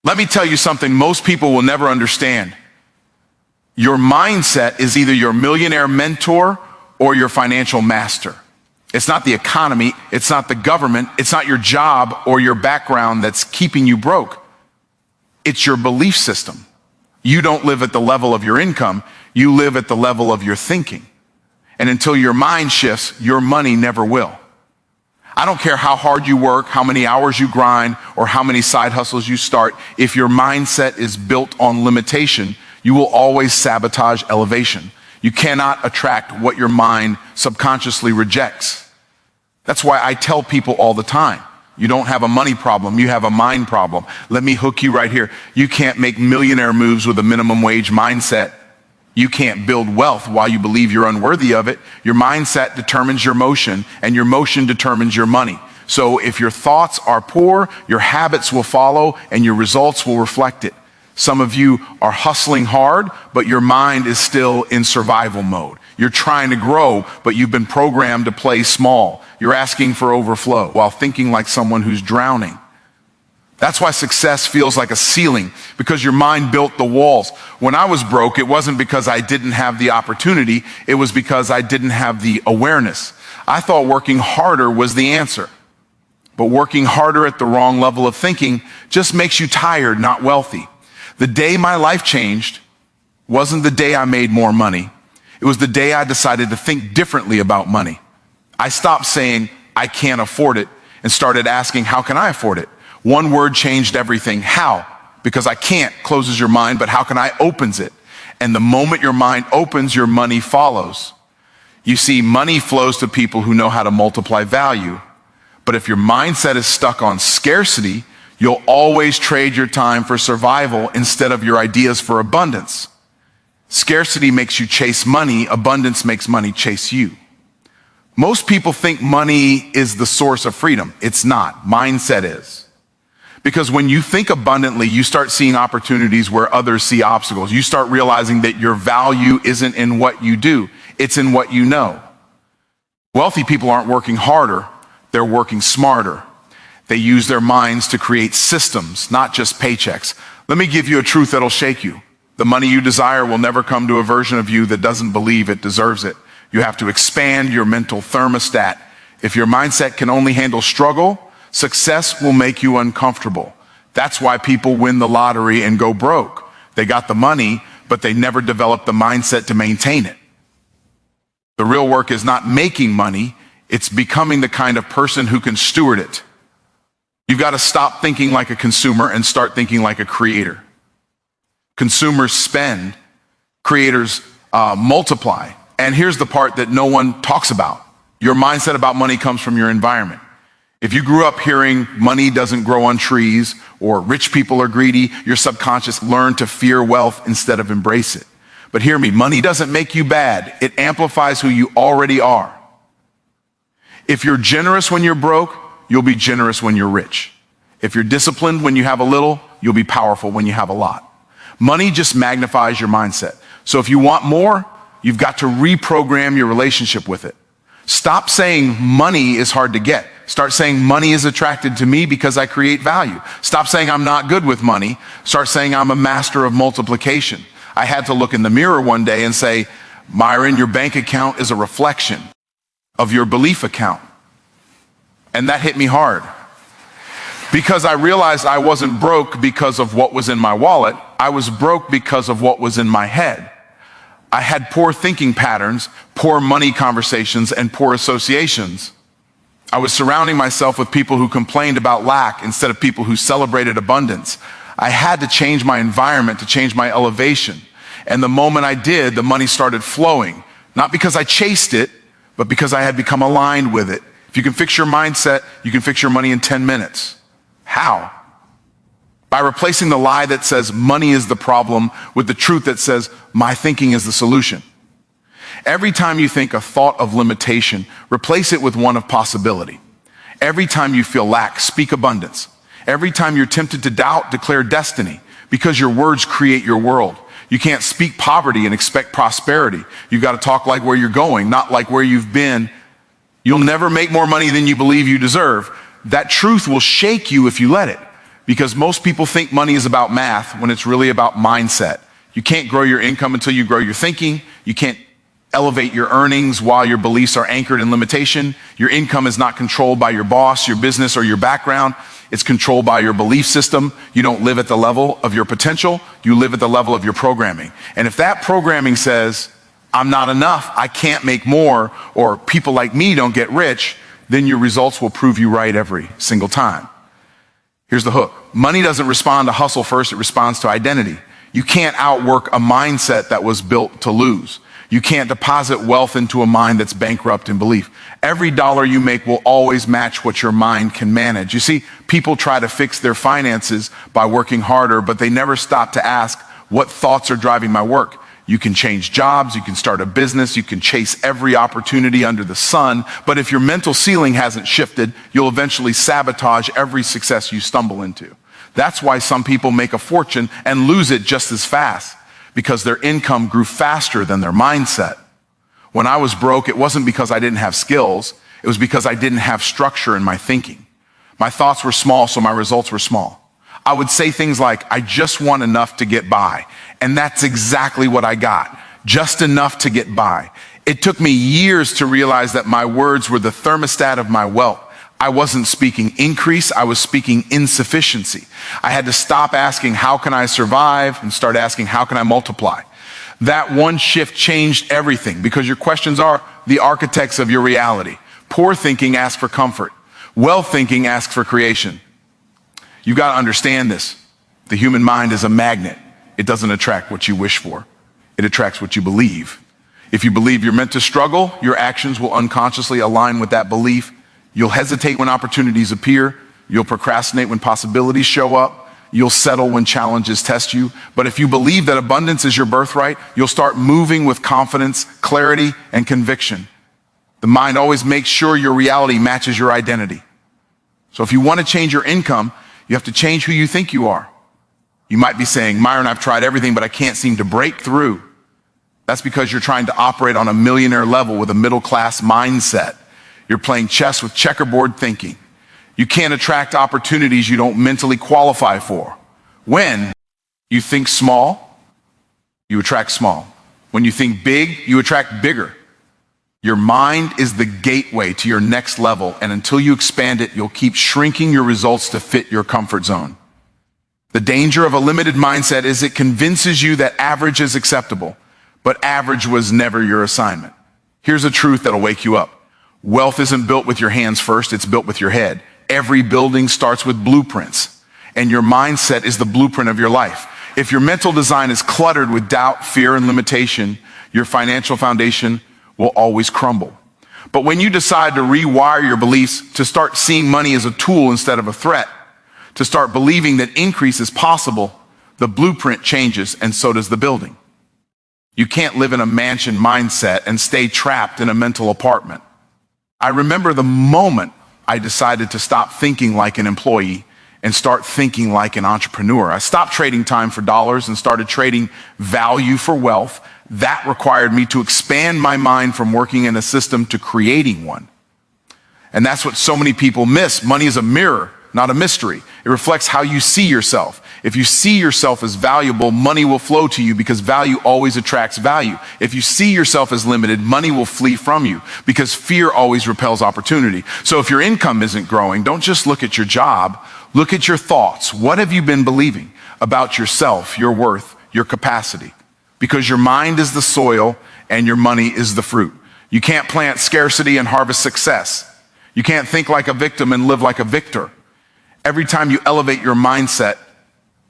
Let me tell you something most people will never understand. Your mindset is either your millionaire mentor or your financial master. It's not the economy, it's not the government, it's not your job or your background that's keeping you broke. It's your belief system. You don't live at the level of your income, you live at the level of your thinking. And until your mind shifts, your money never will. I don't care how hard you work, how many hours you grind, or how many side hustles you start. If your mindset is built on limitation, you will always sabotage elevation. You cannot attract what your mind subconsciously rejects. That's why I tell people all the time, you don't have a money problem, you have a mind problem. Let me hook you right here. You can't make millionaire moves with a minimum wage mindset. You can't build wealth while you believe you're unworthy of it. Your mindset determines your motion, and your motion determines your money. So if your thoughts are poor, your habits will follow, and your results will reflect it. Some of you are hustling hard, but your mind is still in survival mode. You're trying to grow, but you've been programmed to play small. You're asking for overflow while thinking like someone who's drowning. That's why success feels like a ceiling, because your mind built the walls. When I was broke, it wasn't because I didn't have the opportunity, it was because I didn't have the awareness. I thought working harder was the answer. But working harder at the wrong level of thinking just makes you tired, not wealthy. The day my life changed wasn't the day I made more money. It was the day I decided to think differently about money. I stopped saying, I can't afford it, and started asking, how can I afford it? One word changed everything. How? Because I can't closes your mind, but how can I opens it? And the moment your mind opens, your money follows. You see, money flows to people who know how to multiply value. But if your mindset is stuck on scarcity, you'll always trade your time for survival instead of your ideas for abundance. Scarcity makes you chase money. Abundance makes money chase you. Most people think money is the source of freedom. It's not. Mindset is. Because when you think abundantly, you start seeing opportunities where others see obstacles. You start realizing that your value isn't in what you do, it's in what you know. Wealthy people aren't working harder, they're working smarter. They use their minds to create systems, not just paychecks. Let me give you a truth that'll shake you. The money you desire will never come to a version of you that doesn't believe it deserves it. You have to expand your mental thermostat. If your mindset can only handle struggle, success will make you uncomfortable. That's why people win the lottery and go broke. They got the money, but they never developed the mindset to maintain it. The real work is not making money, it's becoming the kind of person who can steward it. You've got to stop thinking like a consumer and start thinking like a creator. Consumers spend, creators multiply. And here's the part that no one talks about. Your mindset about money comes from your environment. If you grew up hearing money doesn't grow on trees or rich people are greedy, your subconscious learned to fear wealth instead of embrace it. But hear me, money doesn't make you bad. It amplifies who you already are. If you're generous when you're broke, you'll be generous when you're rich. If you're disciplined when you have a little, you'll be powerful when you have a lot. Money just magnifies your mindset. So if you want more, you've got to reprogram your relationship with it. Stop saying money is hard to get. Start saying money is attracted to me because I create value. Stop saying I'm not good with money. Start saying I'm a master of multiplication. I had to look in the mirror one day and say, Myron, your bank account is a reflection of your belief account. And that hit me hard. Because I realized I wasn't broke because of what was in my wallet. I was broke because of what was in my head. I had poor thinking patterns, poor money conversations, and poor associations. I was surrounding myself with people who complained about lack instead of people who celebrated abundance. I had to change my environment to change my elevation. And the moment I did, the money started flowing. Not because I chased it, but because I had become aligned with it. If you can fix your mindset, you can fix your money in 10 minutes. How? By replacing the lie that says money is the problem with the truth that says my thinking is the solution. Every time you think a thought of limitation, replace it with one of possibility. Every time you feel lack, speak abundance. Every time you're tempted to doubt, declare destiny, because your words create your world. You can't speak poverty and expect prosperity. You've got to talk like where you're going, not like where you've been. You'll never make more money than you believe you deserve. That truth will shake you if you let it. because most people think money is about math when it's really about mindset. You can't grow your income until you grow your thinking. You can't elevate your earnings while your beliefs are anchored in limitation. Your income is not controlled by your boss, your business, or your background. It's controlled by your belief system. You don't live at the level of your potential. You live at the level of your programming. And if that programming says, I'm not enough, I can't make more, or people like me don't get rich, then your results will prove you right every single time. Here's the hook. Money doesn't respond to hustle first, it responds to identity. You can't outwork a mindset that was built to lose. You can't deposit wealth into a mind that's bankrupt in belief. Every dollar you make will always match what your mind can manage. You see, people try to fix their finances by working harder, but they never stop to ask, what thoughts are driving my work? You can change jobs, you can start a business, you can chase every opportunity under the sun, but if your mental ceiling hasn't shifted, you'll eventually sabotage every success you stumble into. That's why some people make a fortune and lose it just as fast, because their income grew faster than their mindset. When I was broke, it wasn't because I didn't have skills, it was because I didn't have structure in my thinking. My thoughts were small, so my results were small. I would say things like, I just want enough to get by. And that's exactly what I got, just enough to get by. It took me years to realize that my words were the thermostat of my wealth. I wasn't speaking increase, I was speaking insufficiency. I had to stop asking, how can I survive? And start asking, how can I multiply? That one shift changed everything, because your questions are the architects of your reality. Poor thinking asks for comfort. Well thinking asks for creation. You've got to understand this. The human mind is a magnet. It doesn't attract what you wish for. It attracts what you believe. If you believe you're meant to struggle, your actions will unconsciously align with that belief. You'll hesitate when opportunities appear. You'll procrastinate when possibilities show up. You'll settle when challenges test you. But if you believe that abundance is your birthright, you'll start moving with confidence, clarity, and conviction. The mind always makes sure your reality matches your identity. So if you want to change your income, you have to change who you think you are. You might be saying, Myron, I've tried everything, but I can't seem to break through. That's because you're trying to operate on a millionaire level with a middle-class mindset. You're playing chess with checkerboard thinking. You can't attract opportunities you don't mentally qualify for. When you think small, you attract small. When you think big, you attract bigger. Your mind is the gateway to your next level, and until you expand it, you'll keep shrinking your results to fit your comfort zone. The danger of a limited mindset is it convinces you that average is acceptable, but average was never your assignment. Here's a truth that'll wake you up. Wealth isn't built with your hands first, it's built with your head. Every building starts with blueprints, and your mindset is the blueprint of your life. If your mental design is cluttered with doubt, fear, and limitation, your financial foundation will always crumble. But when you decide to rewire your beliefs, to start seeing money as a tool instead of a threat, to start believing that increase is possible, the blueprint changes, and so does the building. You can't live in a mansion mindset and stay trapped in a mental apartment. I remember the moment I decided to stop thinking like an employee and start thinking like an entrepreneur. I stopped trading time for dollars and started trading value for wealth. That required me to expand my mind from working in a system to creating one. And that's what so many people miss. Money is a mirror, not a mystery. It reflects how you see yourself. If you see yourself as valuable, money will flow to you because value always attracts value. If you see yourself as limited, money will flee from you because fear always repels opportunity. So if your income isn't growing, don't just look at your job, look at your thoughts. What have you been believing about yourself, your worth, your capacity? Because your mind is the soil and your money is the fruit. You can't plant scarcity and harvest success. You can't think like a victim and live like a victor. Every time you elevate your mindset,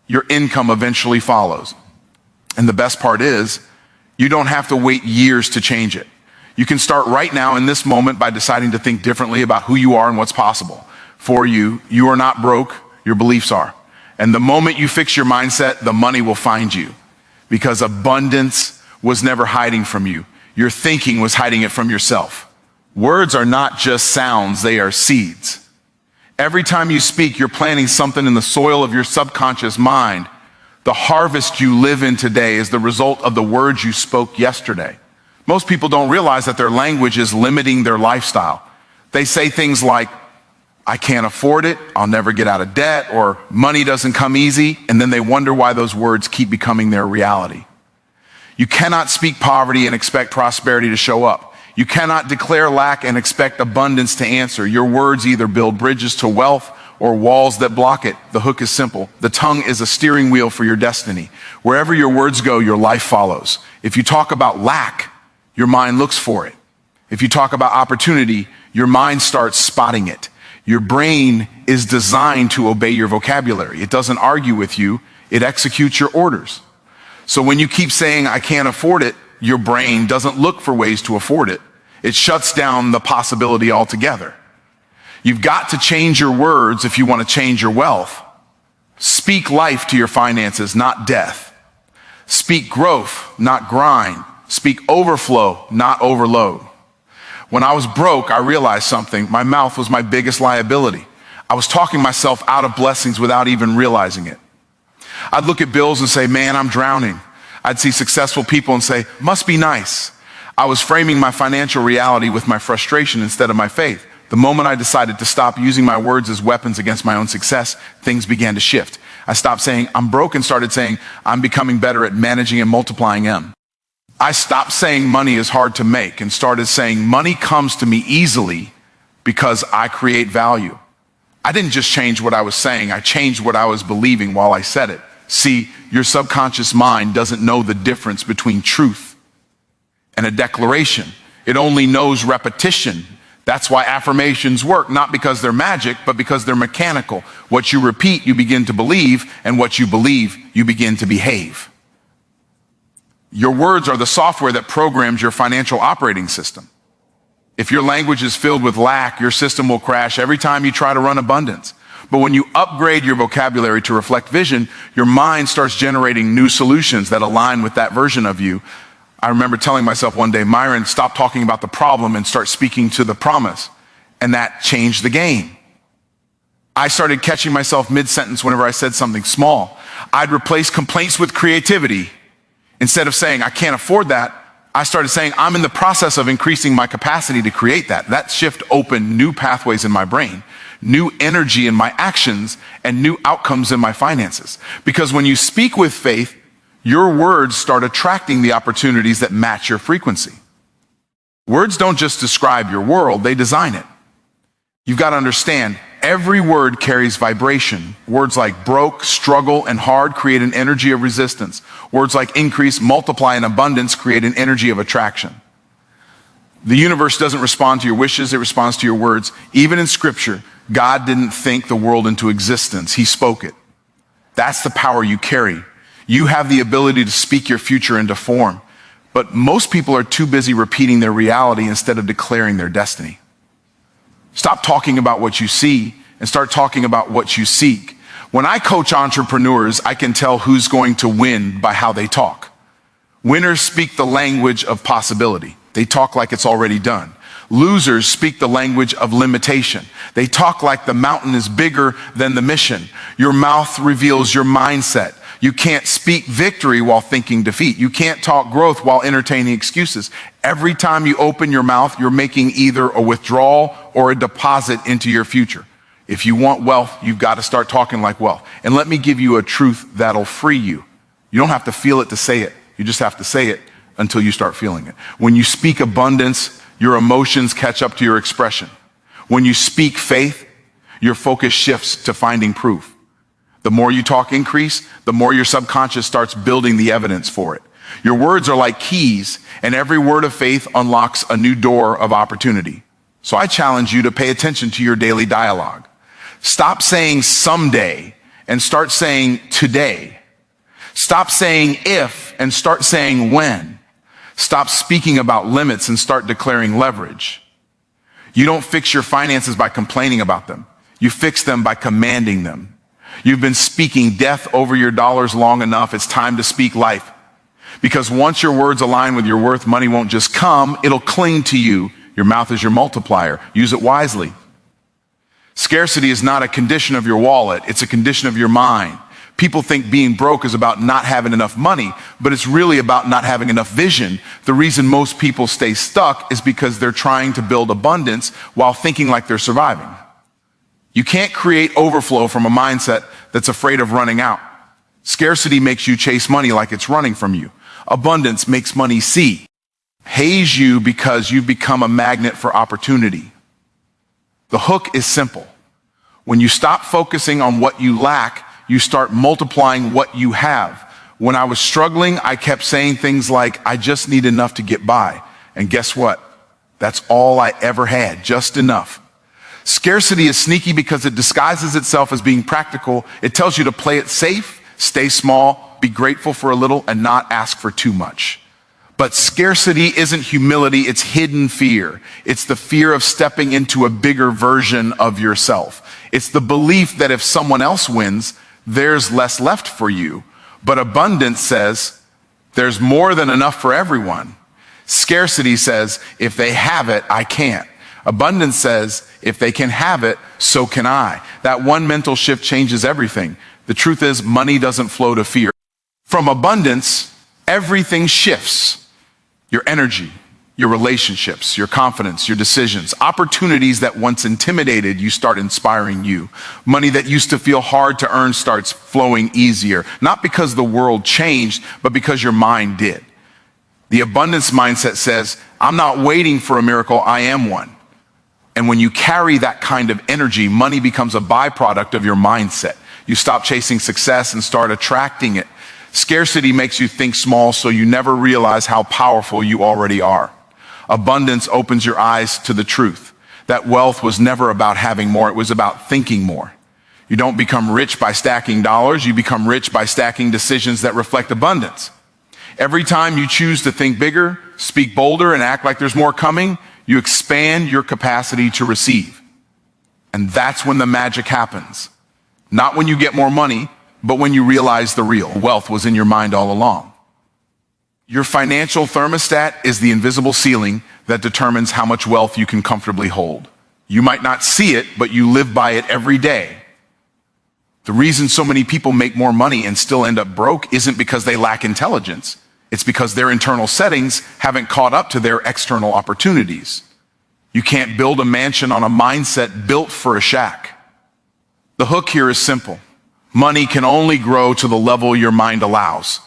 your income eventually follows. And the best part is, you don't have to wait years to change it. You can start right now in this moment by deciding to think differently about who you are and what's possible. For you, you are not broke, your beliefs are. And the moment you fix your mindset, the money will find you. Because abundance was never hiding from you. Your thinking was hiding it from yourself. Words are not just sounds, they are seeds. Every time you speak, you're planting something in the soil of your subconscious mind. The harvest you live in today is the result of the words you spoke yesterday. Most people don't realize that their language is limiting their lifestyle. They say things like, I can't afford it, I'll never get out of debt, or money doesn't come easy, and then they wonder why those words keep becoming their reality. You cannot speak poverty and expect prosperity to show up. You cannot declare lack and expect abundance to answer. Your words either build bridges to wealth or walls that block it. The hook is simple. The tongue is a steering wheel for your destiny. Wherever your words go, your life follows. If you talk about lack, your mind looks for it. If you talk about opportunity, your mind starts spotting it. Your brain is designed to obey your vocabulary. It doesn't argue with you, it executes your orders. So when you keep saying, I can't afford it, your brain doesn't look for ways to afford it. It shuts down the possibility altogether. You've got to change your words if you want to change your wealth. Speak life to your finances, not death. Speak growth, not grind. Speak overflow, not overload. When I was broke, I realized something. My mouth was my biggest liability. I was talking myself out of blessings without even realizing it. I'd look at bills and say, man, I'm drowning. I'd see successful people and say, must be nice. I was framing my financial reality with my frustration instead of my faith. The moment I decided to stop using my words as weapons against my own success, things began to shift. I stopped saying, I'm broke, and started saying, I'm becoming better at managing and multiplying M. I stopped saying money is hard to make and started saying money comes to me easily because I create value. I didn't just change what I was saying, I changed what I was believing while I said it. See, your subconscious mind doesn't know the difference between truth and a declaration. It only knows repetition. That's why affirmations work, not because they're magic, but because they're mechanical. What you repeat, you begin to believe, and what you believe, you begin to behave. Your words are the software that programs your financial operating system. If your language is filled with lack, your system will crash every time you try to run abundance. But when you upgrade your vocabulary to reflect vision, your mind starts generating new solutions that align with that version of you. I remember telling myself one day, Myron, stop talking about the problem and start speaking to the promise. And that changed the game. I started catching myself mid-sentence whenever I said something small. I'd replace complaints with creativity. Instead of saying, I can't afford that, I started saying, I'm in the process of increasing my capacity to create that. That shift opened new pathways in my brain, new energy in my actions, and new outcomes in my finances. Because when you speak with faith, your words start attracting the opportunities that match your frequency. Words don't just describe your world, they design it. You've got to understand, every word carries vibration. Words like broke, struggle, and hard create an energy of resistance. Words like increase, multiply, and abundance create an energy of attraction. The universe doesn't respond to your wishes, it responds to your words. Even in Scripture, God didn't think the world into existence, He spoke it. That's the power you carry. You have the ability to speak your future into form. But most people are too busy repeating their reality instead of declaring their destiny. Stop talking about what you see and start talking about what you seek. When I coach entrepreneurs, I can tell who's going to win by how they talk. Winners speak the language of possibility. They talk like it's already done. Losers speak the language of limitation. They talk like the mountain is bigger than the mission. Your mouth reveals your mindset. You can't speak victory while thinking defeat. You can't talk growth while entertaining excuses. Every time you open your mouth, you're making either a withdrawal or a deposit into your future. If you want wealth, you've got to start talking like wealth. And let me give you a truth that'll free you. You don't have to feel it to say it. You just have to say it until you start feeling it. When you speak abundance, your emotions catch up to your expression. When you speak faith, your focus shifts to finding proof. The more you talk increase, the more your subconscious starts building the evidence for it. Your words are like keys, and every word of faith unlocks a new door of opportunity. So I challenge you to pay attention to your daily dialogue. Stop saying someday and start saying today. Stop saying if and start saying when. Stop speaking about limits and start declaring leverage. You don't fix your finances by complaining about them. You fix them by commanding them. You've been speaking death over your dollars long enough. It's time to speak life. Because once your words align with your worth, money won't just come, it'll cling to you. Your mouth is your multiplier. Use it wisely. Scarcity is not a condition of your wallet, it's a condition of your mind. People think being broke is about not having enough money, but it's really about not having enough vision. The reason most people stay stuck is because they're trying to build abundance while thinking like they're surviving. You can't create overflow from a mindset that's afraid of running out. Scarcity makes you chase money like it's running from you. Abundance makes money see, pays you because you've become a magnet for opportunity. The hook is simple. When you stop focusing on what you lack, you start multiplying what you have. When I was struggling, I kept saying things like, I just need enough to get by. And guess what? That's all I ever had, just enough. Scarcity is sneaky because it disguises itself as being practical. It tells you to play it safe, stay small, be grateful for a little, and not ask for too much. But scarcity isn't humility, it's hidden fear. It's the fear of stepping into a bigger version of yourself. It's the belief that if someone else wins, there's less left for you. But abundance says there's more than enough for everyone. Scarcity says if they have it, I can't. Abundance says if they can have it, so can I. That one mental shift changes everything. The truth is, money doesn't flow to fear. From abundance, everything shifts. Your energy, your relationships, your confidence, your decisions. Opportunities that once intimidated you start inspiring you. Money that used to feel hard to earn starts flowing easier. Not because the world changed, but because your mind did. The abundance mindset says, I'm not waiting for a miracle, I am one. And when you carry that kind of energy, money becomes a byproduct of your mindset. You stop chasing success and start attracting it. Scarcity makes you think small, so you never realize how powerful you already are. Abundance opens your eyes to the truth. That wealth was never about having more, it was about thinking more. You don't become rich by stacking dollars, you become rich by stacking decisions that reflect abundance. Every time you choose to think bigger, speak bolder, and act like there's more coming, you expand your capacity to receive. And that's when the magic happens. Not when you get more money, but when you realize the real wealth was in your mind all along. Your financial thermostat is the invisible ceiling that determines how much wealth you can comfortably hold. You might not see it, but you live by it every day. The reason so many people make more money and still end up broke isn't because they lack intelligence. It's because their internal settings haven't caught up to their external opportunities. You can't build a mansion on a mindset built for a shack. The hook here is simple. Money can only grow to the level your mind allows.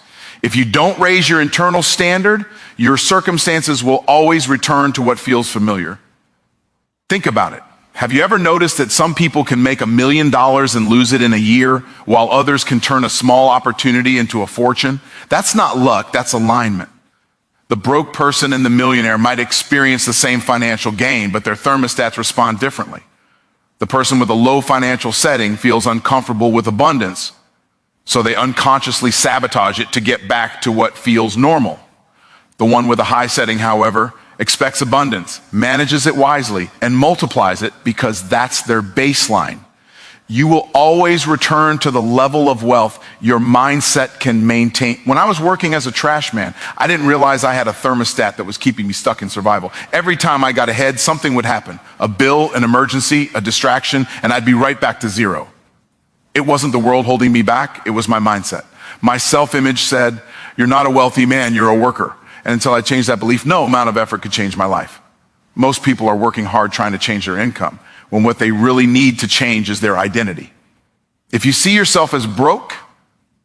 If you don't raise your internal standard, your circumstances will always return to what feels familiar. Think about it. Have you ever noticed that some people can make $1 million and lose it in a year, while others can turn a small opportunity into a fortune? That's not luck, that's alignment. The broke person and the millionaire might experience the same financial gain, but their thermostats respond differently. The person with a low financial setting feels uncomfortable with abundance, so they unconsciously sabotage it to get back to what feels normal. The one with a high setting, however, expects abundance, manages it wisely, and multiplies it because that's their baseline. You will always return to the level of wealth your mindset can maintain. When I was working as a trash man, I didn't realize I had a thermostat that was keeping me stuck in survival. Every time I got ahead, something would happen. A bill, an emergency, a distraction, and I'd be right back to zero. It wasn't the world holding me back, it was my mindset. My self-image said, you're not a wealthy man, you're a worker. And until I changed that belief, no amount of effort could change my life. Most people are working hard trying to change their income, when what they really need to change is their identity. If you see yourself as broke,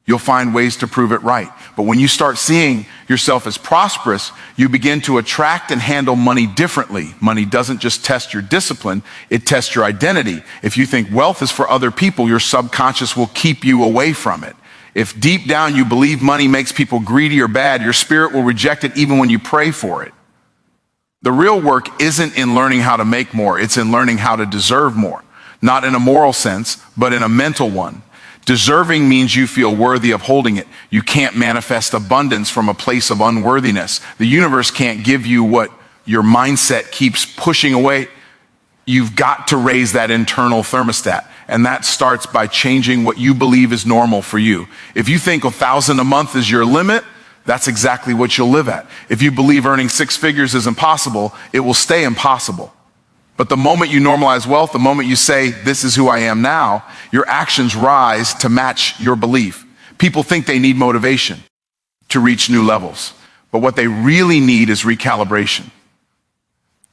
you'll find ways to prove it right. But when you start seeing yourself as prosperous, you begin to attract and handle money differently. Money doesn't just test your discipline, it tests your identity. If you think wealth is for other people, your subconscious will keep you away from it. If deep down you believe money makes people greedy or bad, your spirit will reject it even when you pray for it. The real work isn't in learning how to make more, it's in learning how to deserve more. Not in a moral sense, but in a mental one. Deserving means you feel worthy of holding it. You can't manifest abundance from a place of unworthiness. The universe can't give you what your mindset keeps pushing away. You've got to raise that internal thermostat. And that starts by changing what you believe is normal for you. If you think $1,000 a month is your limit, that's exactly what you'll live at. If you believe earning 6 figures is impossible, it will stay impossible. But the moment you normalize wealth, the moment you say, this is who I am now, your actions rise to match your belief. People think they need motivation to reach new levels. But what they really need is recalibration.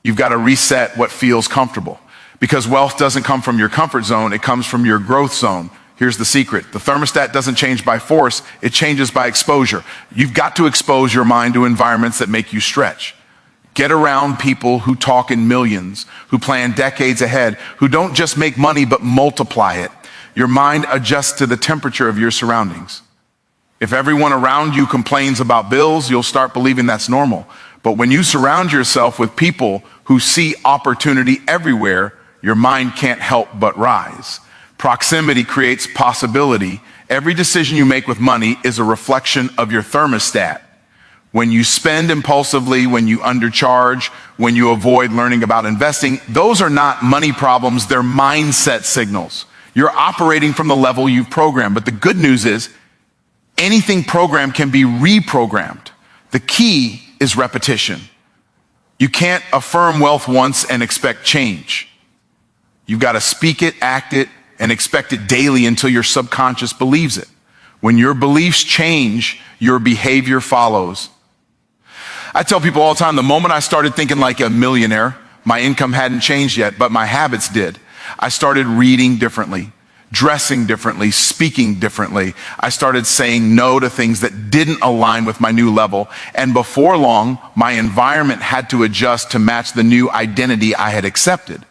You've got to reset what feels comfortable. Because wealth doesn't come from your comfort zone, it comes from your growth zone. Here's the secret. The thermostat doesn't change by force, it changes by exposure. You've got to expose your mind to environments that make you stretch. Get around people who talk in millions, who plan decades ahead, who don't just make money but multiply it. Your mind adjusts to the temperature of your surroundings. If everyone around you complains about bills, you'll start believing that's normal. But when you surround yourself with people who see opportunity everywhere, your mind can't help but rise. Proximity creates possibility. Every decision you make with money is a reflection of your thermostat. When you spend impulsively, when you undercharge, when you avoid learning about investing, those are not money problems, they're mindset signals. You're operating from the level you've programmed. But the good news is, anything programmed can be reprogrammed. The key is repetition. You can't affirm wealth once and expect change. You've got to speak it, act it, and expect it daily until your subconscious believes it. When your beliefs change, your behavior follows. I tell people all the time, the moment I started thinking like a millionaire, my income hadn't changed yet, but my habits did. I started reading differently, dressing differently, speaking differently. I started saying no to things that didn't align with my new level. And before long, my environment had to adjust to match the new identity I had accepted.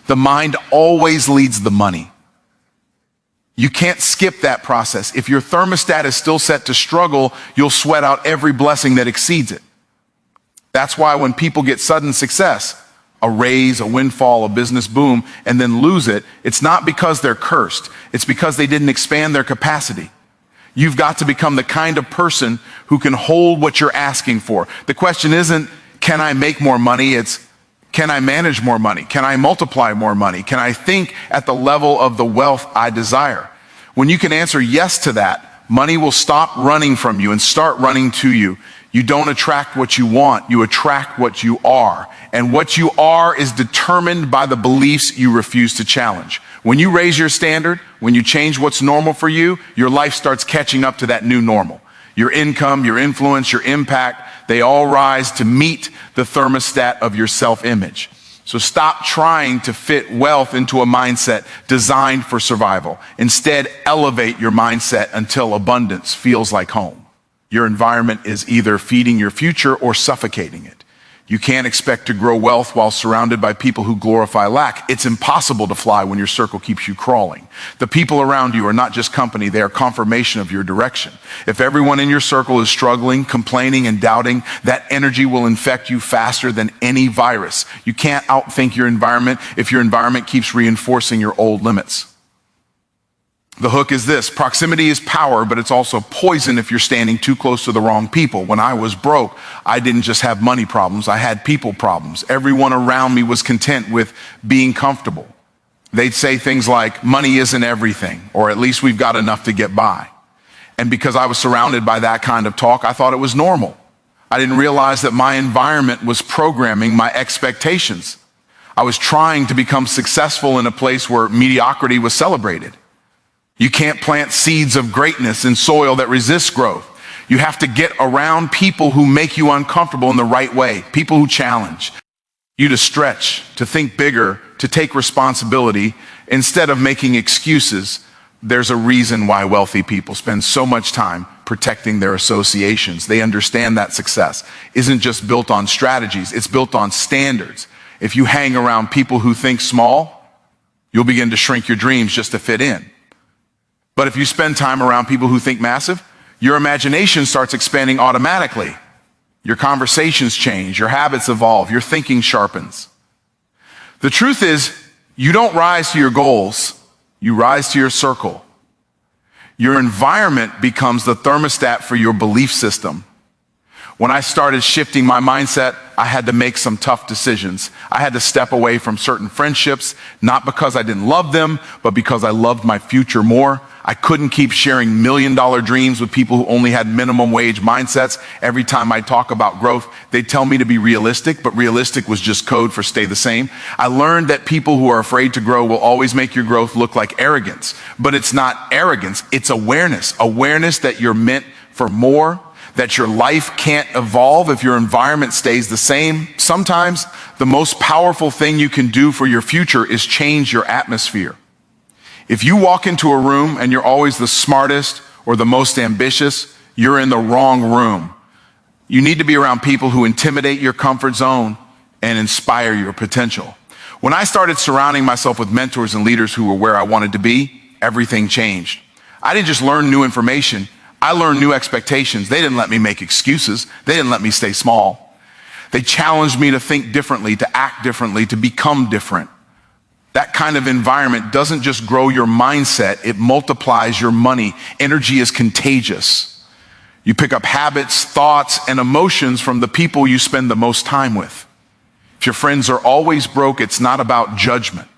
The mind always leads the money. You can't skip that process. If your thermostat is still set to struggle, you'll sweat out every blessing that exceeds it. That's why when people get sudden success, a raise, a windfall, a business boom, and then lose it, it's not because they're cursed. It's because they didn't expand their capacity. You've got to become the kind of person who can hold what you're asking for. The question isn't, can I make more money? It's, can I manage more money? Can I multiply more money? Can I think at the level of the wealth I desire? When you can answer yes to that, money will stop running from you and start running to you. You don't attract what you want, you attract what you are. And what you are is determined by the beliefs you refuse to challenge. When you raise your standard, when you change what's normal for you, your life starts catching up to that new normal. Your income, your influence, your impact, they all rise to meet the thermostat of your self-image. So stop trying to fit wealth into a mindset designed for survival. Instead, elevate your mindset until abundance feels like home. Your environment is either feeding your future or suffocating it. You can't expect to grow wealth while surrounded by people who glorify lack. It's impossible to fly when your circle keeps you crawling. The people around you are not just company, they are confirmation of your direction. If everyone in your circle is struggling, complaining, and doubting, that energy will infect you faster than any virus. You can't outthink your environment if your environment keeps reinforcing your old limits. The hook is this: proximity is power, but it's also poison if you're standing too close to the wrong people. When I was broke, I didn't just have money problems, I had people problems. Everyone around me was content with being comfortable. They'd say things like, money isn't everything, or at least we've got enough to get by. And because I was surrounded by that kind of talk, I thought it was normal. I didn't realize that my environment was programming my expectations. I was trying to become successful in a place where mediocrity was celebrated. You can't plant seeds of greatness in soil that resists growth. You have to get around people who make you uncomfortable in the right way, people who challenge you to stretch, to think bigger, to take responsibility instead of making excuses. There's a reason why wealthy people spend so much time protecting their associations. They understand that success isn't just built on strategies, it's built on standards. If you hang around people who think small, you'll begin to shrink your dreams just to fit in. But if you spend time around people who think massive, your imagination starts expanding automatically. Your conversations change, your habits evolve, your thinking sharpens. The truth is, you don't rise to your goals, you rise to your circle. Your environment becomes the thermostat for your belief system. When I started shifting my mindset, I had to make some tough decisions. I had to step away from certain friendships, not because I didn't love them, but because I loved my future more. I couldn't keep sharing million-dollar dreams with people who only had minimum wage mindsets. Every time I talk about growth, they'd tell me to be realistic, but realistic was just code for stay the same. I learned that people who are afraid to grow will always make your growth look like arrogance. But it's not arrogance, it's awareness. Awareness that you're meant for more, that your life can't evolve if your environment stays the same. Sometimes the most powerful thing you can do for your future is change your atmosphere. If you walk into a room and you're always the smartest or the most ambitious, you're in the wrong room. You need to be around people who intimidate your comfort zone and inspire your potential. When I started surrounding myself with mentors and leaders who were where I wanted to be, everything changed. I didn't just learn new information, I learned new expectations. They didn't let me make excuses. They didn't let me stay small. They challenged me to think differently, to act differently, to become different. That kind of environment doesn't just grow your mindset, it multiplies your money. Energy is contagious. You pick up habits, thoughts, and emotions from the people you spend the most time with. If your friends are always broke, it's not about judgment.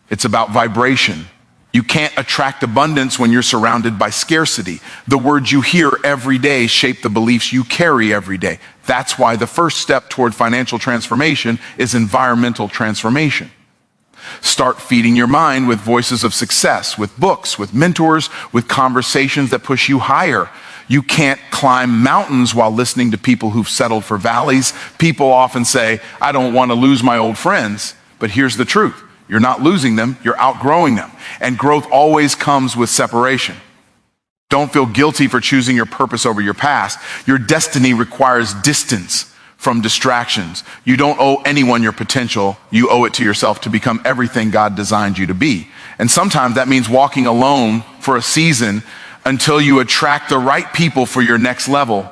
It's about vibration. You can't attract abundance when you're surrounded by scarcity. The words you hear every day shape the beliefs you carry every day. That's why the first step toward financial transformation is environmental transformation. Start feeding your mind with voices of success, with books, with mentors, with conversations that push you higher. You can't climb mountains while listening to people who've settled for valleys. People often say, I don't want to lose my old friends. But here's the truth. You're not losing them, you're outgrowing them. And growth always comes with separation. Don't feel guilty for choosing your purpose over your past. Your destiny requires distance from distractions. You don't owe anyone your potential. You owe it to yourself to become everything God designed you to be. And sometimes that means walking alone for a season until you attract the right people for your next level.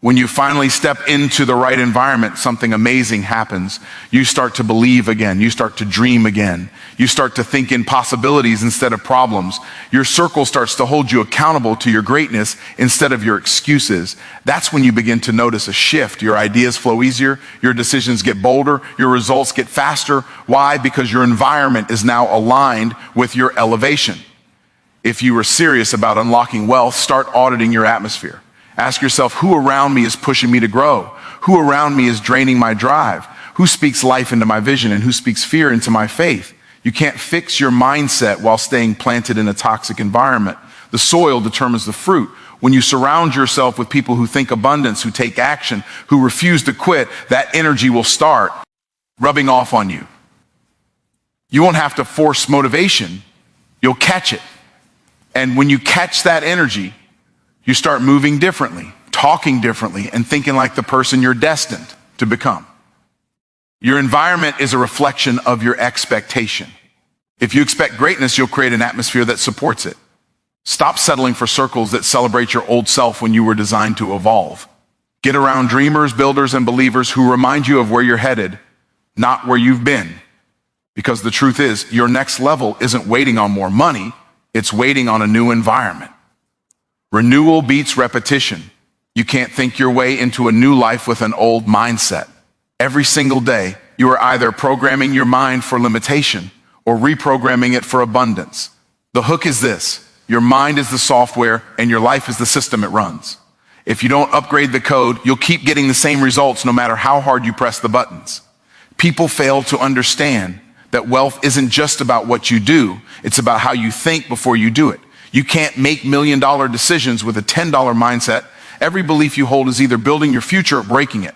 When you finally step into the right environment, something amazing happens. You start to believe again. You start to dream again. You start to think in possibilities instead of problems. Your circle starts to hold you accountable to your greatness instead of your excuses. That's when you begin to notice a shift. Your ideas flow easier. Your decisions get bolder. Your results get faster. Why? Because your environment is now aligned with your elevation. If you were serious about unlocking wealth, start auditing your atmosphere. Ask yourself, who around me is pushing me to grow? Who around me is draining my drive? Who speaks life into my vision and who speaks fear into my faith? You can't fix your mindset while staying planted in a toxic environment. The soil determines the fruit. When you surround yourself with people who think abundance, who take action, who refuse to quit, that energy will start rubbing off on you. You won't have to force motivation. You'll catch it. And when you catch that energy, you start moving differently, talking differently, and thinking like the person you're destined to become. Your environment is a reflection of your expectation. If you expect greatness, you'll create an atmosphere that supports it. Stop settling for circles that celebrate your old self when you were designed to evolve. Get around dreamers, builders, and believers who remind you of where you're headed, not where you've been. Because the truth is, your next level isn't waiting on more money, it's waiting on a new environment. Renewal beats repetition. You can't think your way into a new life with an old mindset. Every single day, you are either programming your mind for limitation or reprogramming it for abundance. The hook is this: your mind is the software and your life is the system it runs. If you don't upgrade the code, you'll keep getting the same results no matter how hard you press the buttons. People fail to understand that wealth isn't just about what you do, it's about how you think before you do it. You can't make million-dollar decisions with a $10 mindset. Every belief you hold is either building your future or breaking it.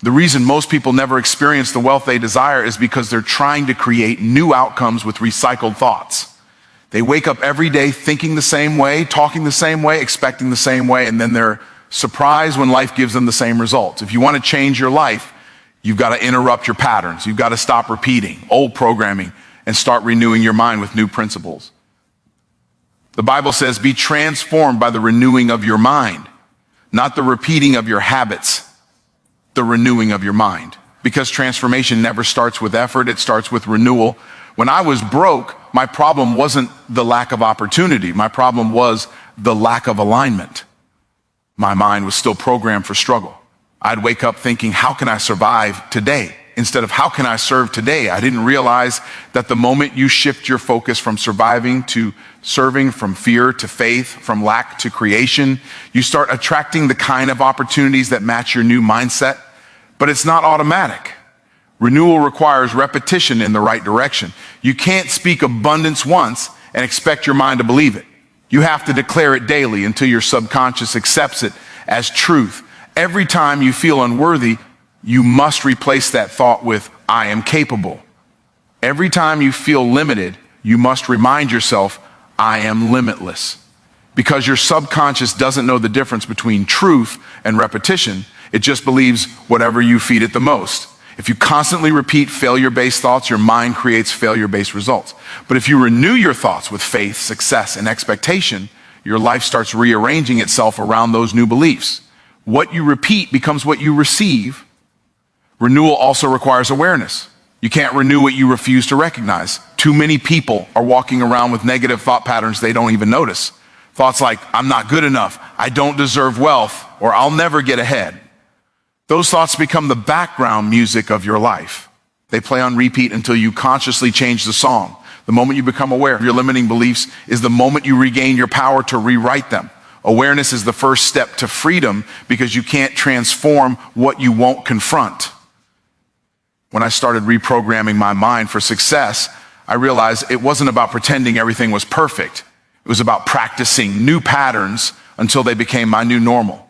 The reason most people never experience the wealth they desire is because they're trying to create new outcomes with recycled thoughts. They wake up every day thinking the same way, talking the same way, expecting the same way, and then they're surprised when life gives them the same results. If you want to change your life, you've got to interrupt your patterns. You've got to stop repeating old programming and start renewing your mind with new principles. The Bible says, be transformed by the renewing of your mind, not the repeating of your habits, the renewing of your mind. Because transformation never starts with effort, it starts with renewal. When I was broke, my problem wasn't the lack of opportunity. My problem was the lack of alignment. My mind was still programmed for struggle. I'd wake up thinking, how can I survive today? Instead of how can I serve today? I didn't realize that the moment you shift your focus from surviving to serving, from fear to faith, from lack to creation, you start attracting the kind of opportunities that match your new mindset. But it's not automatic. Renewal requires repetition in the right direction. You can't speak abundance once and expect your mind to believe it. You have to declare it daily until your subconscious accepts it as truth. Every time you feel unworthy, you must replace that thought with, I am capable. Every time you feel limited, you must remind yourself, I am limitless. Because your subconscious doesn't know the difference between truth and repetition. It just believes whatever you feed it the most. If you constantly repeat failure-based thoughts, your mind creates failure-based results. But if you renew your thoughts with faith, success, and expectation, your life starts rearranging itself around those new beliefs. What you repeat becomes what you receive. Renewal also requires awareness. You can't renew what you refuse to recognize. Too many people are walking around with negative thought patterns they don't even notice. Thoughts like, I'm not good enough, I don't deserve wealth, or I'll never get ahead. Those thoughts become the background music of your life. They play on repeat until you consciously change the song. The moment you become aware of your limiting beliefs is the moment you regain your power to rewrite them. Awareness is the first step to freedom because you can't transform what you won't confront. When I started reprogramming my mind for success, I realized it wasn't about pretending everything was perfect. It was about practicing new patterns until they became my new normal.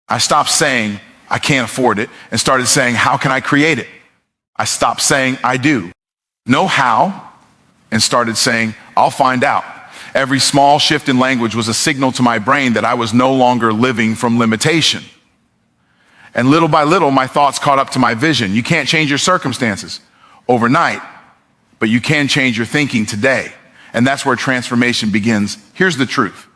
I stopped saying, I can't afford it, and started saying, how can I create it? I stopped saying, I do. Know how, and started saying, I'll find out. Every small shift in language was a signal to my brain that I was no longer living from limitation. And little by little, my thoughts caught up to my vision. You can't change your circumstances overnight, but you can change your thinking today. And that's where transformation begins. Here's the truth.